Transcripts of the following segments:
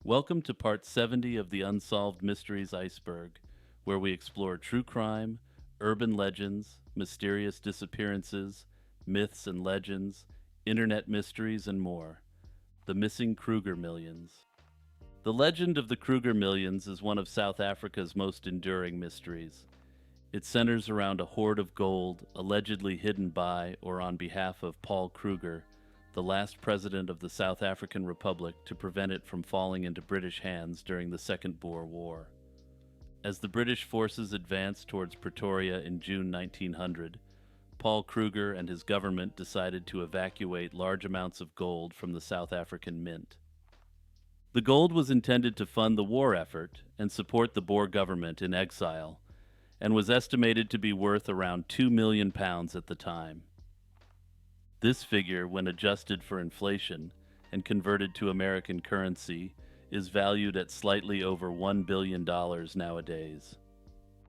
Welcome to part 70 of the Unsolved Mysteries Iceberg, where we explore true crime, urban legends, mysterious disappearances, myths and legends, internet mysteries, and more. The Missing Krueger Millions. The legend of the Krueger Millions is one of South Africa's most enduring mysteries. It centers around a hoard of gold allegedly hidden by or on behalf of Paul Krueger, the last president of the South African Republic, to prevent it from falling into British hands during the Second Boer War. As the British forces advanced towards Pretoria in June 1900, Paul Krueger and his government decided to evacuate large amounts of gold from the South African mint. The gold was intended to fund the war effort and support the Boer government in exile, and was estimated to be worth around £2 million at the time. This figure, when adjusted for inflation and converted to American currency, is valued at slightly over $1 billion nowadays.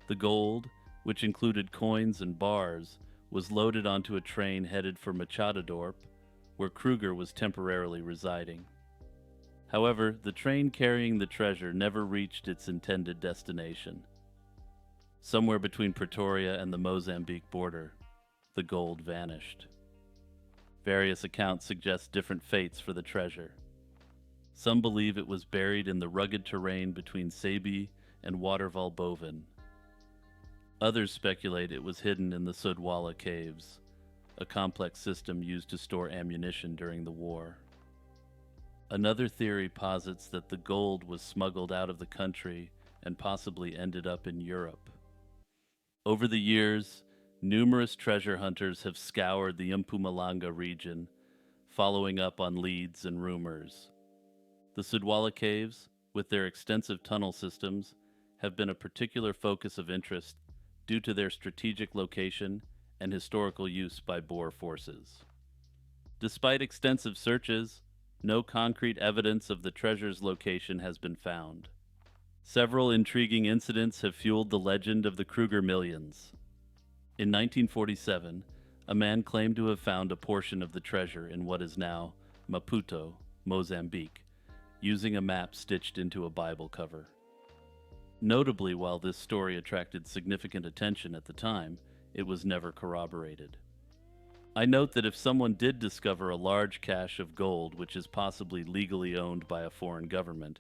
The gold, which included coins and bars, was loaded onto a train headed for Machadodorp, where Krueger was temporarily residing. However, the train carrying the treasure never reached its intended destination. Somewhere between Pretoria and the Mozambique border, the gold vanished. Various accounts suggest different fates for the treasure. Some believe it was buried in the rugged terrain between Sabie and Waterval Boven. Others speculate it was hidden in the Sodwala caves, a complex system used to store ammunition during the war. Another theory posits that the gold was smuggled out of the country and possibly ended up in Europe. Over the years, numerous treasure hunters have scoured the Mpumalanga region, following up on leads and rumors. The Sodwala Caves, with their extensive tunnel systems, have been a particular focus of interest due to their strategic location and historical use by Boer forces. Despite extensive searches, no concrete evidence of the treasure's location has been found. Several intriguing incidents have fueled the legend of the Krueger Millions. In 1947, a man claimed to have found a portion of the treasure in what is now Maputo, Mozambique, using a map stitched into a Bible cover. Notably, while this story attracted significant attention at the time, it was never corroborated. I note that if someone did discover a large cache of gold which is possibly legally owned by a foreign government,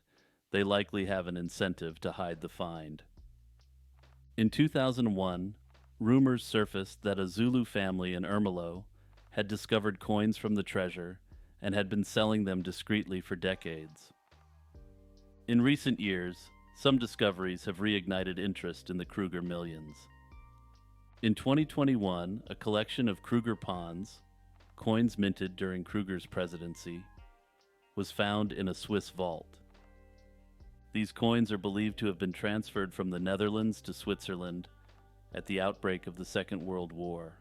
they likely have an incentive to hide the find. In 2001, rumors surfaced that a Zulu family in Ermelo had discovered coins from the treasure and had been selling them discreetly for decades. In recent years, some discoveries have reignited interest in the Krueger Millions. In 2021, a collection of Krueger pawns, coins minted during Krueger's presidency, was found in a Swiss vault. These coins are believed to have been transferred from the Netherlands to Switzerland at the outbreak of the Second World War.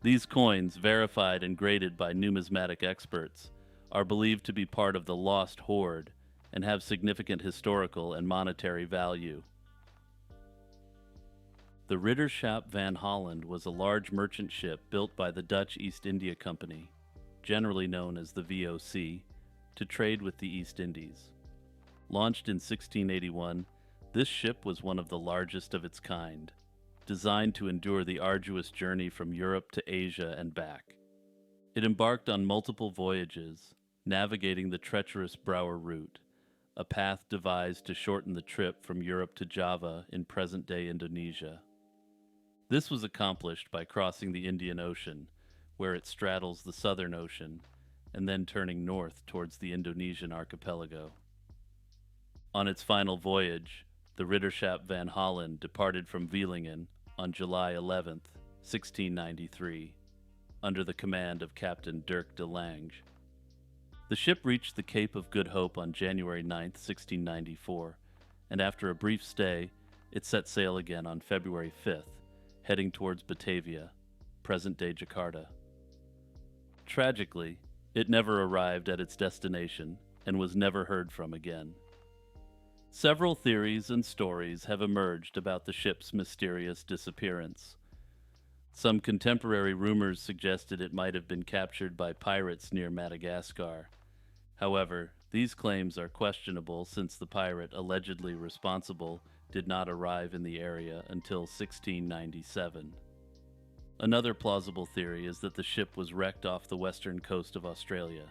These coins, verified and graded by numismatic experts, are believed to be part of the Lost Hoard and have significant historical and monetary value. The Ridderschap van Holland was a large merchant ship built by the Dutch East India Company, generally known as the VOC, to trade with the East Indies. Launched in 1681, this ship was one of the largest of its kind, designed to endure the arduous journey from Europe to Asia and back. It embarked on multiple voyages, navigating the treacherous Brouwer route, a path devised to shorten the trip from Europe to Java in present-day Indonesia. This was accomplished by crossing the Indian Ocean, where it straddles the Southern Ocean, and then turning north towards the Indonesian archipelago. On its final voyage, the Ridderschap van Holland departed from Vlissingen on July 11, 1693, under the command of Captain Dirk de Lange. The ship reached the Cape of Good Hope on January 9, 1694, and after a brief stay, it set sail again on February 5th, heading towards Batavia, present-day Jakarta. Tragically, it never arrived at its destination and was never heard from again. Several theories and stories have emerged about the ship's mysterious disappearance. Some contemporary rumors suggested it might have been captured by pirates near Madagascar. However, These claims are questionable since the pirate allegedly responsible did not arrive in the area until 1697. Another plausible theory is that the ship was wrecked off the western coast of Australia.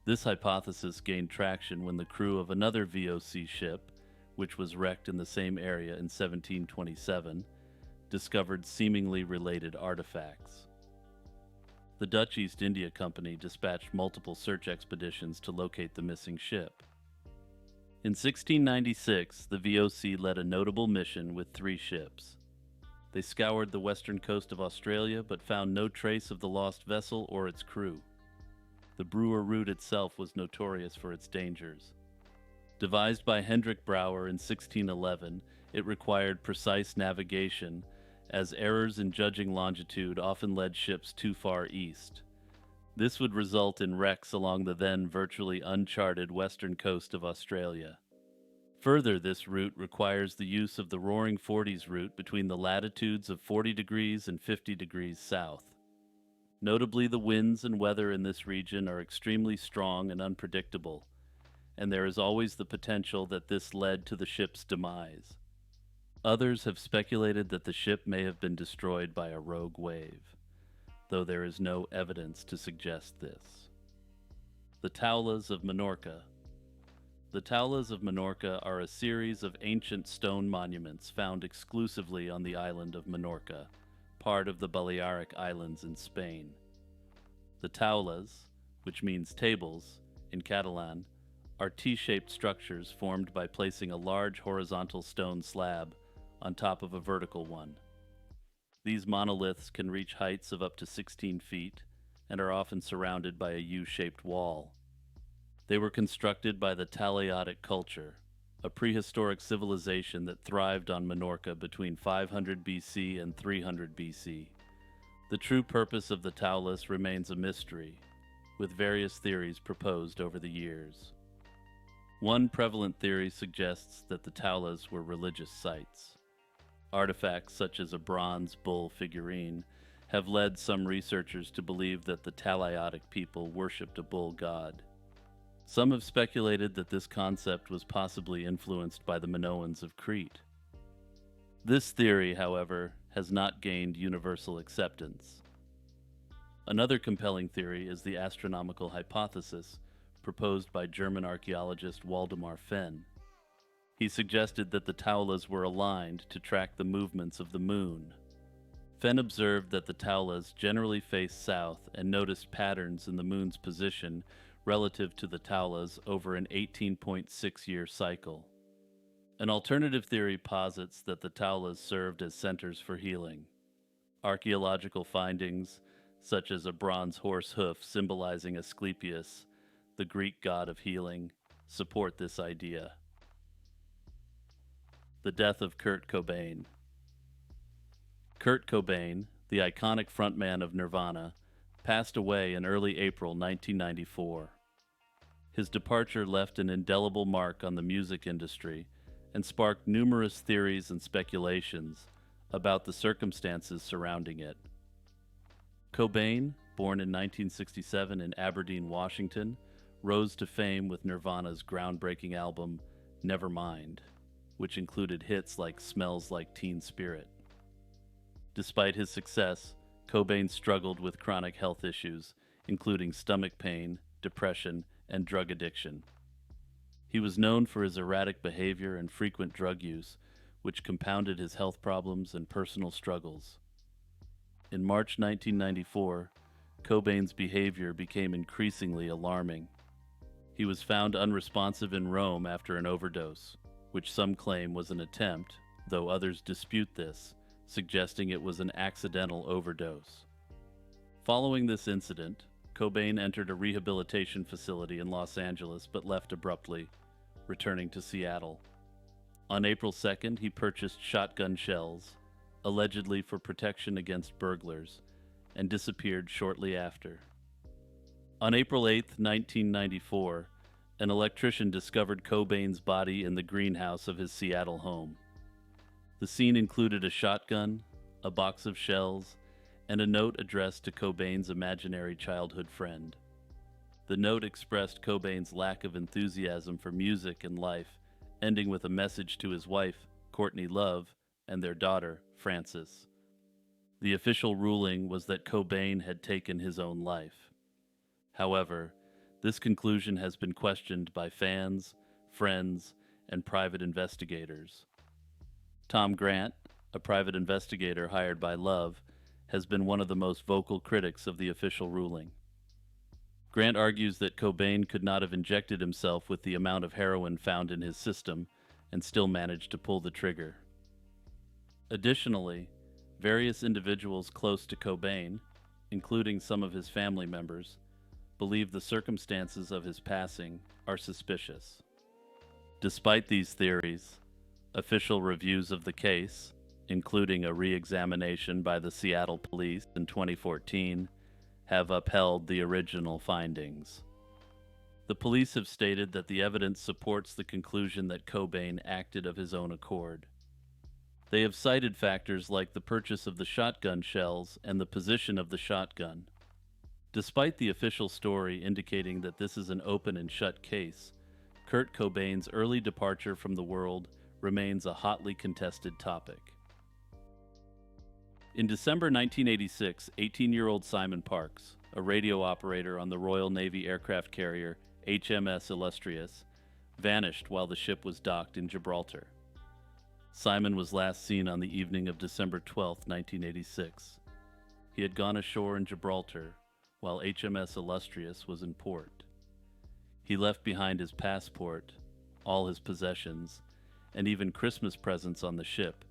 This hypothesis gained traction when the crew of another VOC ship, which was wrecked in the same area in 1727, discovered seemingly related artifacts. The Dutch East India Company dispatched multiple search expeditions to locate the missing ship. In 1696, the VOC led a notable mission with 3 ships. They scoured the western coast of Australia but found no trace of the lost vessel or its crew. The Brewer route itself was notorious for its dangers. Devised by Hendrik Brouwer in 1611, it required precise navigation, as errors in judging longitude often led ships too far east. This would result in wrecks along the then virtually uncharted western coast of Australia. Further, this route requires the use of the Roaring Forties route between the latitudes of 40 degrees and 50 degrees south. Notably, the winds and weather in this region are extremely strong and unpredictable, and there is always the potential that this led to the ship's demise. Others have speculated that the ship may have been destroyed by a rogue wave, though there is no evidence to suggest this. The Talas of Minorca. The Talas of Minorca are a series of ancient stone monuments found exclusively on the island of Minorca, part of the Balearic Islands in Spain. The taules, which means tables in Catalan, are T-shaped structures formed by placing a large horizontal stone slab on top of a vertical one. These monoliths can reach heights of up to 16 feet and are often surrounded by a U-shaped wall. They were constructed by the Talaiotic culture, a prehistoric civilization that thrived on Minorca between 500 BC and 300 BC. The true purpose of the taulas remains a mystery, with various theories proposed over the years. One prevalent theory suggests that the taulas were religious sites. Artifacts such as a bronze bull figurine have led some researchers to believe that the Talaiotic people worshipped a bull god. Some have speculated that this concept was possibly influenced by the Minoans of Crete. This theory, however, has not gained universal acceptance. Another compelling theory is the astronomical hypothesis proposed by German archaeologist Waldemar Fenn. He suggested that the taulas were aligned to track the movements of the moon. Fenn observed that the taulas generally faced south and noticed patterns in the moon's position relative to the taulas over an 18.6-year cycle. An alternative theory posits that the taulas served as centers for healing. Archaeological findings, such as a bronze horse hoof symbolizing Asclepius, the Greek god of healing, support this idea. The death of Kurt Cobain. Kurt Cobain, the iconic frontman of Nirvana, passed away in early April 1994. His departure left an indelible mark on the music industry and sparked numerous theories and speculations about the circumstances surrounding it. Cobain, born in 1967 in Aberdeen, Washington, rose to fame with Nirvana's groundbreaking album Nevermind, which included hits like Smells Like Teen Spirit. Despite his success, Cobain struggled with chronic health issues, including stomach pain, depression, and drug addiction. He was known for his erratic behavior and frequent drug use, which compounded his health problems and personal struggles. In March 1994, Cobain's behavior became increasingly alarming. He was found unresponsive in Rome after an overdose, which some claim was an attempt, though others dispute this, suggesting it was an accidental overdose. Following this incident, Cobain entered a rehabilitation facility in Los Angeles but left abruptly, returning to Seattle. On April 2nd, he purchased shotgun shells, allegedly for protection against burglars, and disappeared shortly after. On April 8, 1994, an electrician discovered Cobain's body in the greenhouse of his Seattle home. The scene included a shotgun, a box of shells, and a note addressed to Cobain's imaginary childhood friend. The note expressed Cobain's lack of enthusiasm for music and life, ending with a message to his wife, Courtney Love, and their daughter, Frances. The official ruling was that Cobain had taken his own life. However, this conclusion has been questioned by fans, friends, and private investigators. Tom Grant, a private investigator hired by Love, has been one of the most vocal critics of the official ruling. Grant argues that Cobain could not have injected himself with the amount of heroin found in his system and still managed to pull the trigger. Additionally, various individuals close to Cobain, including some of his family members, believe the circumstances of his passing are suspicious. Despite these theories, official reviews of the case, including a re-examination by the Seattle police in 2014, have upheld the original findings. The police have stated that the evidence supports the conclusion that Cobain acted of his own accord. They have cited factors like the purchase of the shotgun shells and the position of the shotgun. Despite the official story indicating that this is an open and shut case, Kurt Cobain's early departure from the world remains a hotly contested topic. In December 1986, 18-year-old Simon Parks, a radio operator on the Royal Navy aircraft carrier HMS Illustrious, vanished while the ship was docked in Gibraltar. Simon was last seen on the evening of December 12, 1986. He had gone ashore in Gibraltar while HMS Illustrious was in port. He left behind his passport, all his possessions, and even Christmas presents on the ship,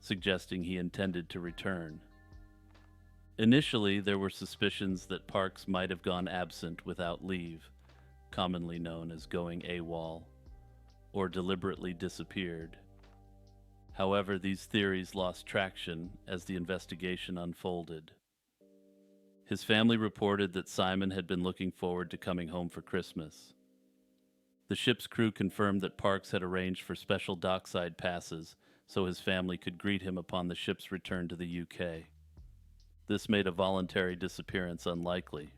suggesting he intended to return. Initially, there were suspicions that Parks might have gone absent without leave, commonly known as going AWOL, or deliberately disappeared. However, these theories lost traction as the investigation unfolded. His family reported that Simon had been looking forward to coming home for Christmas. The ship's crew confirmed that Parks had arranged for special dockside passes so his family could greet him upon the ship's return to the UK. This made a voluntary disappearance unlikely.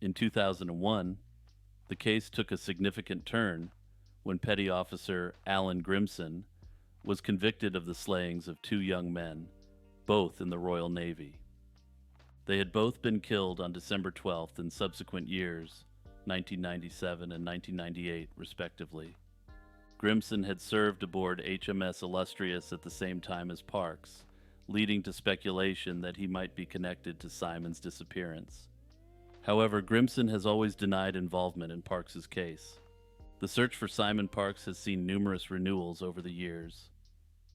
In 2001, the case took a significant turn when Petty Officer Alan Grimson was convicted of the slayings of two young men, both in the Royal Navy. They had both been killed on December 12th in subsequent years, 1997 and 1998, respectively. Grimson had served aboard HMS Illustrious at the same time as Parks, leading to speculation that he might be connected to Simon's disappearance. However, Grimson has always denied involvement in Parks's case. The search for Simon Parks has seen numerous renewals over the years.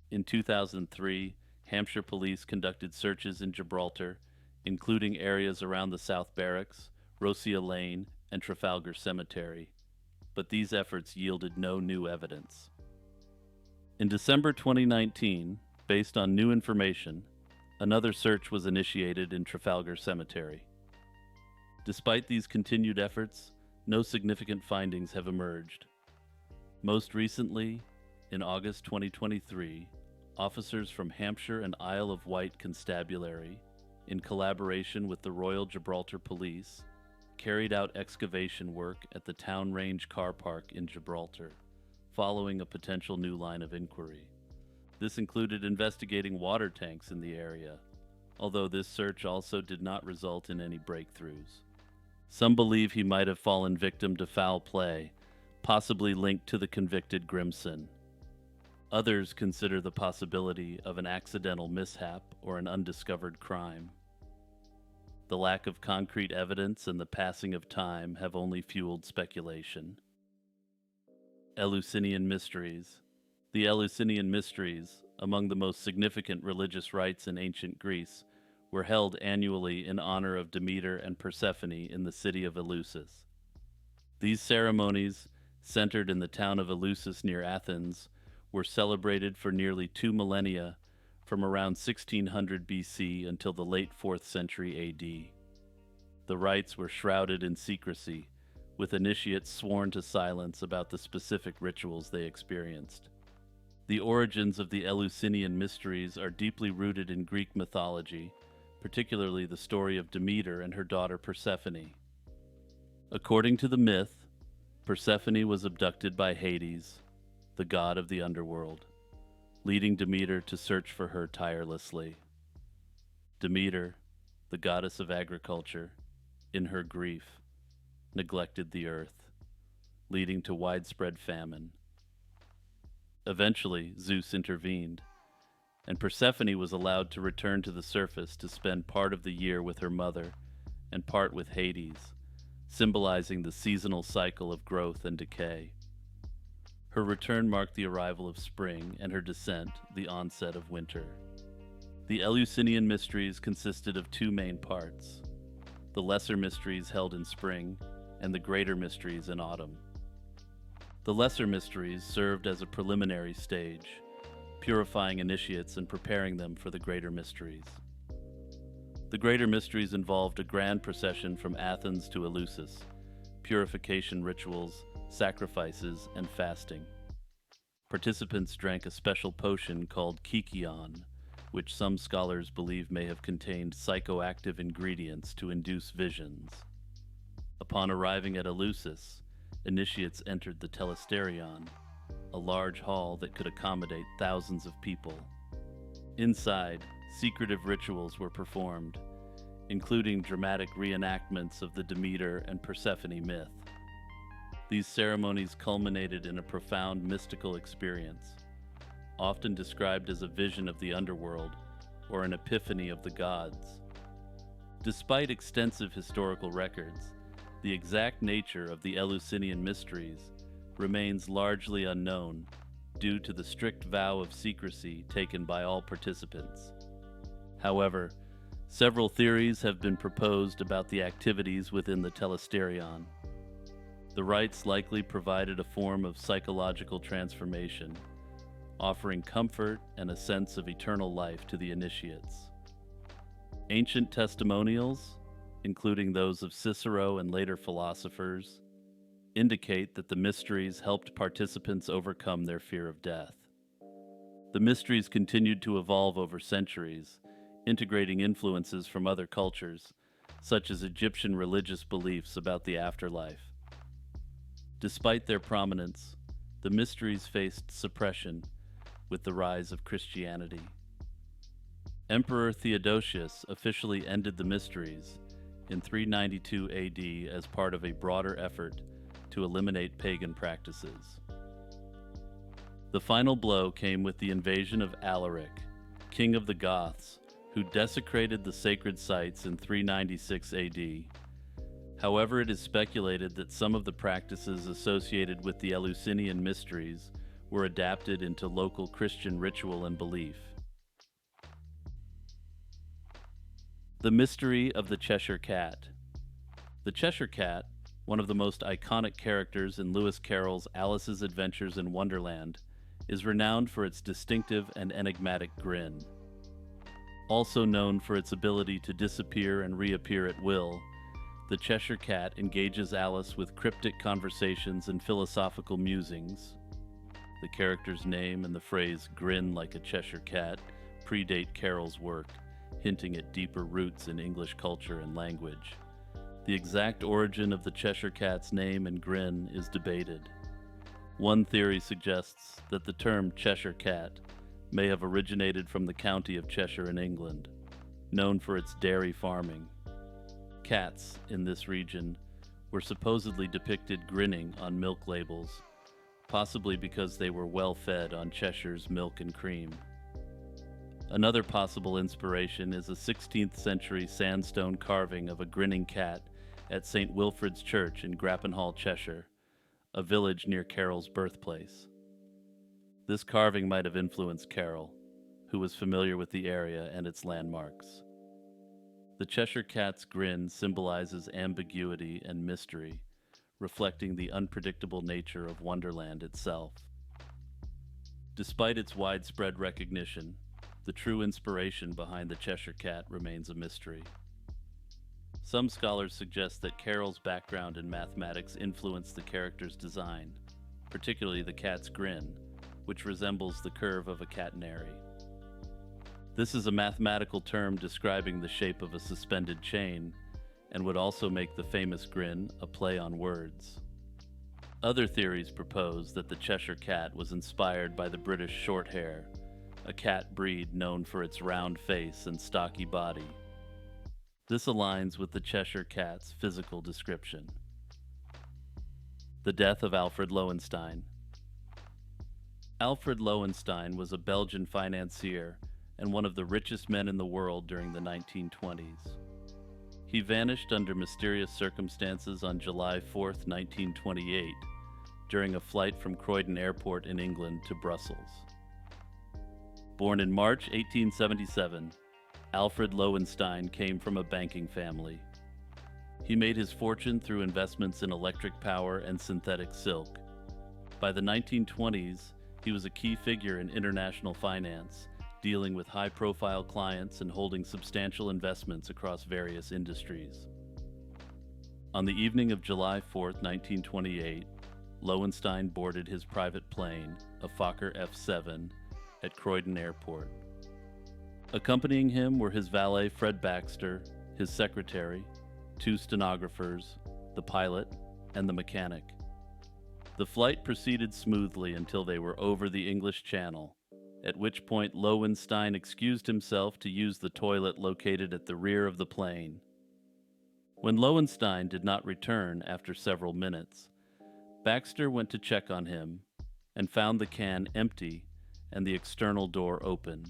In 2003, Hampshire police conducted searches in Gibraltar, including areas around the South Barracks, Rosia Lane, and Trafalgar Cemetery, but these efforts yielded no new evidence. In December 2019, based on new information, another search was initiated in Trafalgar Cemetery. Despite these continued efforts, no significant findings have emerged. Most recently, in August 2023, officers from Hampshire and Isle of Wight Constabulary, in collaboration with the Royal Gibraltar Police, carried out excavation work at the Town Range Car Park in Gibraltar, following a potential new line of inquiry. This included investigating water tanks in the area, although this search also did not result in any breakthroughs. Some believe he might have fallen victim to foul play, possibly linked to the convicted Grimson. Others consider the possibility of an accidental mishap or an undiscovered crime. The lack of concrete evidence and the passing of time have only fueled speculation. Eleusinian Mysteries. The Eleusinian Mysteries, among the most significant religious rites in ancient Greece, were held annually in honor of Demeter and Persephone in the city of Eleusis. These ceremonies, centered in the town of Eleusis near Athens, were celebrated for nearly 2 millennia, from around 1600 BC until the late 4th century AD. The rites were shrouded in secrecy, with initiates sworn to silence about the specific rituals they experienced. The origins of the Eleusinian Mysteries are deeply rooted in Greek mythology, particularly the story of Demeter and her daughter Persephone. According to the myth, Persephone was abducted by Hades, the god of the underworld, leading Demeter to search for her tirelessly. Demeter, the goddess of agriculture, in her grief, neglected the earth, leading to widespread famine. Eventually, Zeus intervened, and Persephone was allowed to return to the surface to spend part of the year with her mother and part with Hades, symbolizing the seasonal cycle of growth and decay. Her return marked the arrival of spring, and her descent the onset of winter. The Eleusinian Mysteries consisted of two main parts: the lesser mysteries held in spring, and the greater mysteries in autumn. The lesser mysteries served as a preliminary stage, purifying initiates and preparing them for the greater mysteries. The greater mysteries involved a grand procession from Athens to Eleusis, purification rituals, sacrifices, and fasting. Participants drank a special potion called kykeon, which some scholars believe may have contained psychoactive ingredients to induce visions. Upon arriving at Eleusis, initiates entered the telesterion, a large hall that could accommodate thousands of people. Inside, secretive rituals were performed, including dramatic reenactments of the Demeter and Persephone myth. These ceremonies culminated in a profound mystical experience, often described as a vision of the underworld or an epiphany of the gods. Despite extensive historical records, the exact nature of the Eleusinian Mysteries remains largely unknown due to the strict vow of secrecy taken by all participants. However, several theories have been proposed about the activities within the telesterion. The rites likely provided a form of psychological transformation, offering comfort and a sense of eternal life to the initiates. Ancient testimonials, including those of Cicero and later philosophers, indicate that the mysteries helped participants overcome their fear of death. The mysteries continued to evolve over centuries, integrating influences from other cultures, such as Egyptian religious beliefs about the afterlife. Despite their prominence, the mysteries faced suppression with the rise of Christianity. Emperor Theodosius officially ended the mysteries in 392 AD as part of a broader effort to eliminate pagan practices. The final blow came with the invasion of Alaric, king of the Goths, who desecrated the sacred sites in 396 AD. However, it is speculated that some of the practices associated with the Eleusinian Mysteries were adapted into local Christian ritual and belief. The mystery of the Cheshire Cat. The Cheshire Cat, one of the most iconic characters in Lewis Carroll's Alice's Adventures in Wonderland, is renowned for its distinctive and enigmatic grin. Also known for its ability to disappear and reappear at will, the Cheshire Cat engages Alice with cryptic conversations and philosophical musings. The character's name and the phrase "grin like a Cheshire Cat" predate Carroll's work, hinting at deeper roots in English culture and language. The exact origin of the Cheshire Cat's name and grin is debated. One theory suggests that the term Cheshire Cat may have originated from the county of Cheshire in England, known for its dairy farming. Cats in this region were supposedly depicted grinning on milk labels, possibly because they were well fed on Cheshire's milk and cream. Another possible inspiration is a 16th century sandstone carving of a grinning cat at St. Wilfrid's Church in Grappenhall, Cheshire, a village near Carroll's birthplace. This carving might have influenced Carroll, who was familiar with the area and its landmarks. The Cheshire Cat's grin symbolizes ambiguity and mystery, reflecting the unpredictable nature of Wonderland itself. Despite its widespread recognition, the true inspiration behind the Cheshire Cat remains a mystery. Some scholars suggest that Carroll's background in mathematics influenced the character's design, particularly the cat's grin, which resembles the curve of a catenary. This is a mathematical term describing the shape of a suspended chain, and would also make the famous grin a play on words. Other theories propose that the Cheshire Cat was inspired by the British Shorthair, a cat breed known for its round face and stocky body. This aligns with the Cheshire Cat's physical description. The death of Alfred Lowenstein. Alfred Lowenstein was a Belgian financier and one of the richest men in the world during the 1920s. He vanished under mysterious circumstances on July 4, 1928, during a flight from Croydon Airport in England to Brussels. Born in March 1877, Alfred Lowenstein came from a banking family. He made his fortune through investments in electric power and synthetic silk. By the 1920s, he was a key figure in international finance, dealing with high-profile clients and holding substantial investments across various industries. On the evening of July 4, 1928, Lowenstein boarded his private plane, a Fokker F-7, at Croydon Airport. Accompanying him were his valet Fred Baxter, his secretary, 2 stenographers, the pilot, and the mechanic. The flight proceeded smoothly until they were over the English Channel, at which point Lowenstein excused himself to use the toilet located at the rear of the plane. When Lowenstein did not return after several minutes, Baxter went to check on him and found the can empty and the external door open.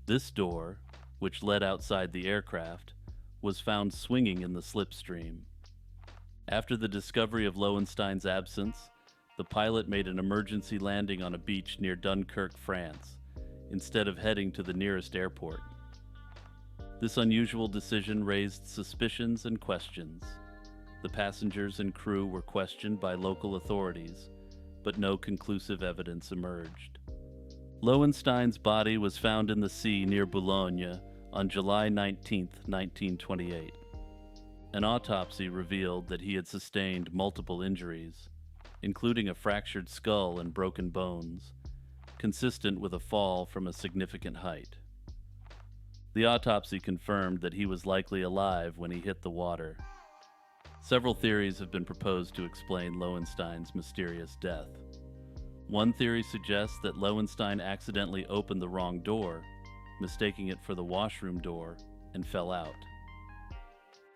This door, which led outside the aircraft, was found swinging in the slipstream. After the discovery of Lowenstein's absence, the pilot made an emergency landing on a beach near Dunkirk, France, instead of heading to the nearest airport. This unusual decision raised suspicions and questions. The passengers and crew were questioned by local authorities, but no conclusive evidence emerged. Lowenstein's body was found in the sea near Boulogne on July 19, 1928. An autopsy revealed that he had sustained multiple injuries, including a fractured skull and broken bones, consistent with a fall from a significant height. The autopsy confirmed that he was likely alive when he hit the water. Several theories have been proposed to explain Lowenstein's mysterious death. One theory suggests that Lowenstein accidentally opened the wrong door, mistaking it for the washroom door, and fell out.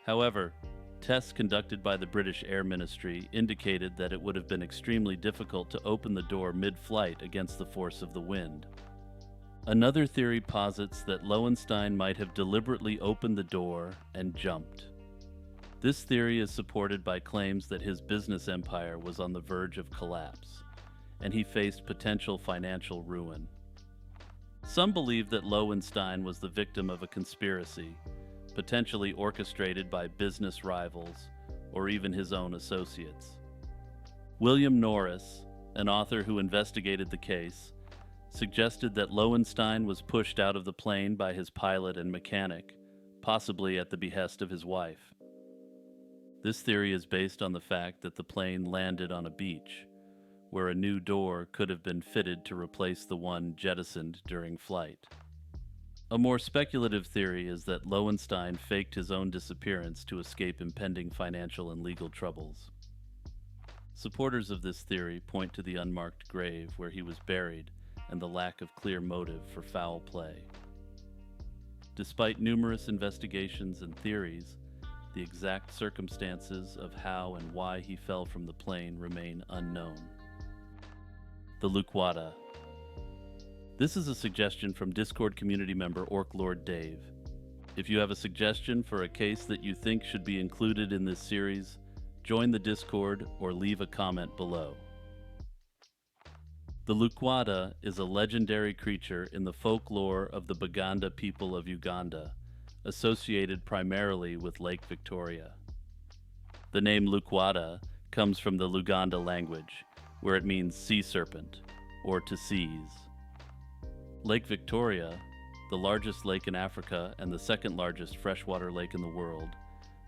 However, tests conducted by the British Air Ministry indicated that it would have been extremely difficult to open the door mid-flight against the force of the wind. Another theory posits that Lowenstein might have deliberately opened the door and jumped. This theory is supported by claims that his business empire was on the verge of collapse, and he faced potential financial ruin. Some believe that Lowenstein was the victim of a conspiracy, potentially orchestrated by business rivals or even his own associates. William Norris, an author who investigated the case, suggested that Lowenstein was pushed out of the plane by his pilot and mechanic, possibly at the behest of his wife. This theory is based on the fact that the plane landed on a beach, where a new door could have been fitted to replace the one jettisoned during flight. A more speculative theory is that Lowenstein faked his own disappearance to escape impending financial and legal troubles. Supporters of this theory point to the unmarked grave where he was buried and the lack of clear motive for foul play. Despite numerous investigations and theories, the exact circumstances of how and why he fell from the plane remain unknown. The Lukwata. This is a suggestion from Discord community member Orc Lord Dave. If you have a suggestion for a case that you think should be included in this series, join the Discord or leave a comment below. The Lukwata is a legendary creature in the folklore of the Baganda people of Uganda, associated primarily with Lake Victoria. The name Lukwata comes from the Luganda language, where it means sea serpent, or to seize. Lake Victoria, the largest lake in Africa and the second largest freshwater lake in the world,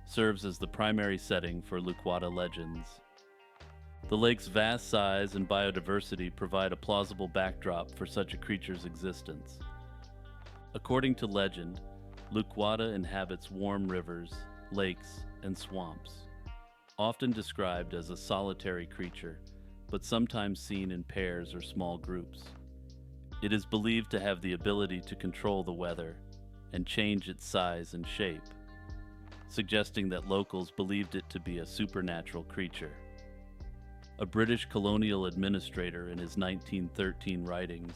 serves as the primary setting for Lukwata legends. The lake's vast size and biodiversity provide a plausible backdrop for such a creature's existence. According to legend, Lukwata inhabits warm rivers, lakes, and swamps. Often described as a solitary creature, but sometimes seen in pairs or small groups. It is believed to have the ability to control the weather and change its size and shape, suggesting that locals believed it to be a supernatural creature. A British colonial administrator in his 1913 writings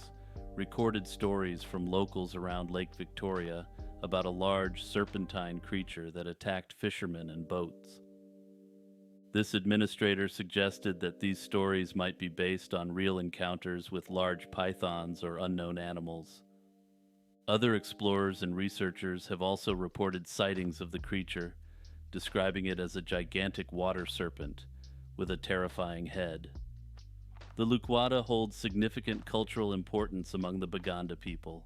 recorded stories from locals around Lake Victoria about a large serpentine creature that attacked fishermen and boats. This administrator suggested that these stories might be based on real encounters with large pythons or unknown animals. Other explorers and researchers have also reported sightings of the creature, describing it as a gigantic water serpent with a terrifying head. The Lukwata holds significant cultural importance among the Baganda people.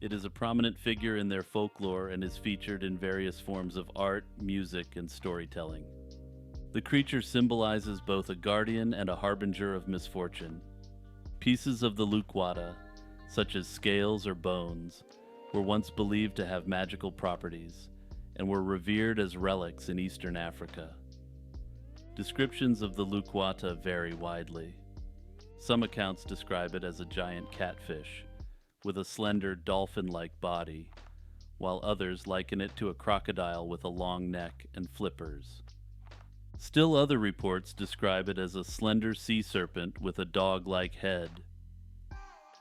It is a prominent figure in their folklore and is featured in various forms of art, music, and storytelling. The creature symbolizes both a guardian and a harbinger of misfortune. Pieces of the Lukwata, such as scales or bones, were once believed to have magical properties and were revered as relics in Eastern Africa. Descriptions of the Lukwata vary widely. Some accounts describe it as a giant catfish with a slender dolphin-like body, while others liken it to a crocodile with a long neck and flippers. Still other reports describe it as a slender sea serpent with a dog-like head.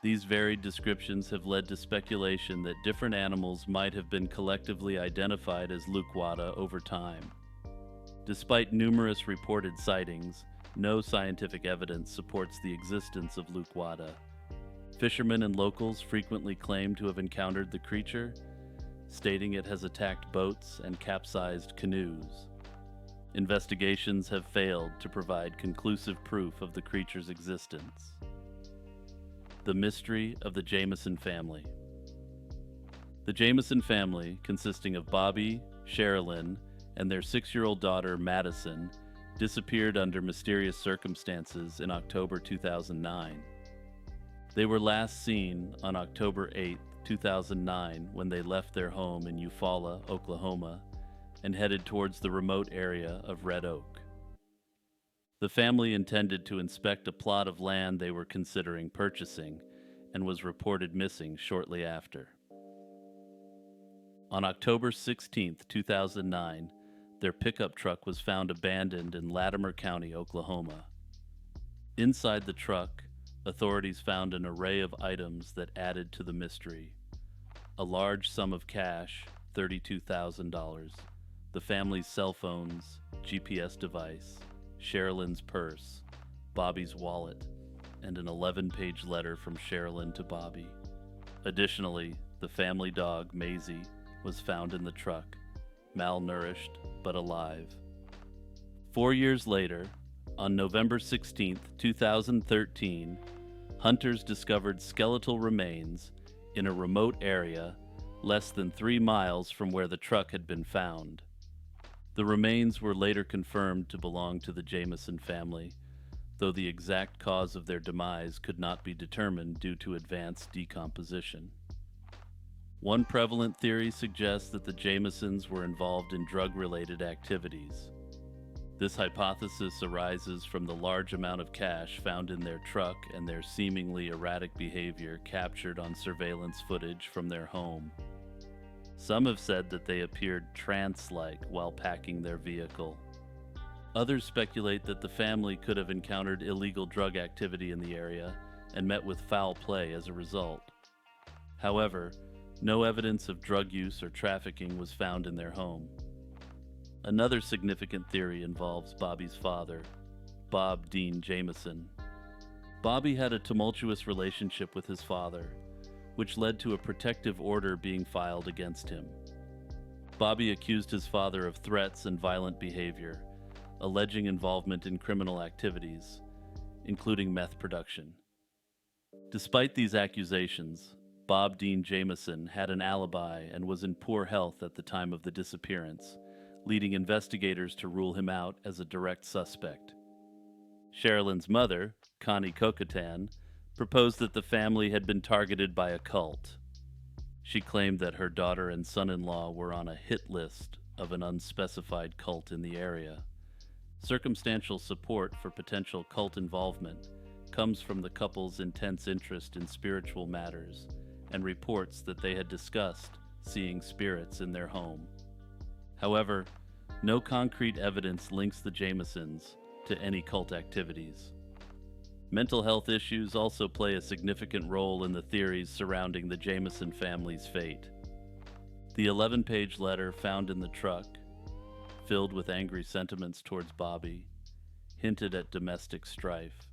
These varied descriptions have led to speculation that different animals might have been collectively identified as Lukwata over time. Despite numerous reported sightings, no scientific evidence supports the existence of Lukwata. Fishermen and locals frequently claim to have encountered the creature, stating it has attacked boats and capsized canoes. Investigations have failed to provide conclusive proof of the creature's existence. The mystery of the Jameson family. The Jameson family, consisting of Bobby, Sherilyn, and their 6-year-old daughter Madison, disappeared under mysterious circumstances in October 2009. They were last seen on October 8, 2009, when they left their home in Eufaula, Oklahoma, and headed towards the remote area of Red Oak. The family intended to inspect a plot of land they were considering purchasing and was reported missing shortly after. On October 16, 2009, their pickup truck was found abandoned in Latimer County, Oklahoma. Inside the truck, authorities found an array of items that added to the mystery. A large sum of cash, $32,000, the family's cell phones, GPS device, Sherilyn's purse, Bobby's wallet, and an 11-page letter from Sherilyn to Bobby. Additionally, the family dog, Maisie, was found in the truck, malnourished but alive. 4 years later, on November 16, 2013, hunters discovered skeletal remains in a remote area less than 3 miles from where the truck had been found. The remains were later confirmed to belong to the Jameson family, though the exact cause of their demise could not be determined due to advanced decomposition. One prevalent theory suggests that the Jamesons were involved in drug-related activities. This hypothesis arises from the large amount of cash found in their truck and their seemingly erratic behavior captured on surveillance footage from their home. Some have said that they appeared trance-like while packing their vehicle. Others speculate that the family could have encountered illegal drug activity in the area and met with foul play as a result. However, no evidence of drug use or trafficking was found in their home. Another significant theory involves Bobby's father, Bob Dean Jameson. Bobby had a tumultuous relationship with his father, which led to a protective order being filed against him. Bobby accused his father of threats and violent behavior, alleging involvement in criminal activities, including meth production. Despite these accusations, Bob Dean Jameson had an alibi and was in poor health at the time of the disappearance, leading investigators to rule him out as a direct suspect. Sherilyn's mother, Connie Kokatan, proposed that the family had been targeted by a cult. She claimed that her daughter and son-in-law were on a hit list of an unspecified cult in the area. Circumstantial support for potential cult involvement comes from the couple's intense interest in spiritual matters and reports that they had discussed seeing spirits in their home. However, no concrete evidence links the Jamesons to any cult activities. Mental health issues also play a significant role in the theories surrounding the Jameson family's fate. The 11-page letter found in the truck, filled with angry sentiments towards Bobby, hinted at domestic strife.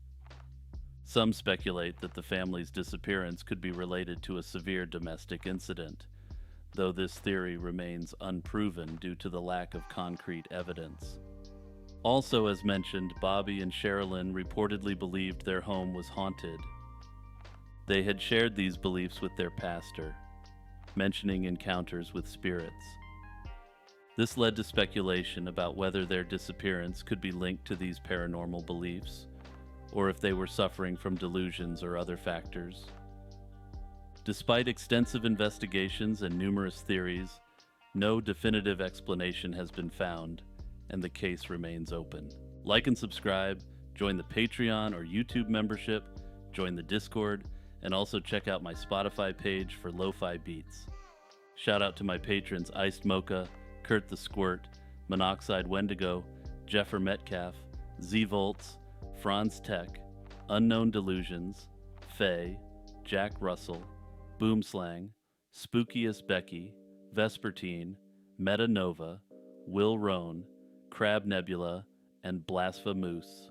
Some speculate that the family's disappearance could be related to a severe domestic incident, though this theory remains unproven due to the lack of concrete evidence. Also, as mentioned, Bobby and Sherilyn reportedly believed their home was haunted. They had shared these beliefs with their pastor, mentioning encounters with spirits. This led to speculation about whether their disappearance could be linked to these paranormal beliefs, or if they were suffering from delusions or other factors. Despite extensive investigations and numerous theories, no definitive explanation has been found, and the case remains open. Like and subscribe, join the Patreon or YouTube membership, join the Discord, and also check out my Spotify page for lo-fi beats. Shout out to my patrons Iced Mocha, Kurt the Squirt, Monoxide Wendigo, Jeffer Metcalf, Z-Volts, Franz Tech, Unknown Delusions, Faye, Jack Russell, Boomslang, Spookiest Becky, Vespertine, Meta Nova, Will Roan, Crab Nebula, and Blasphemoose.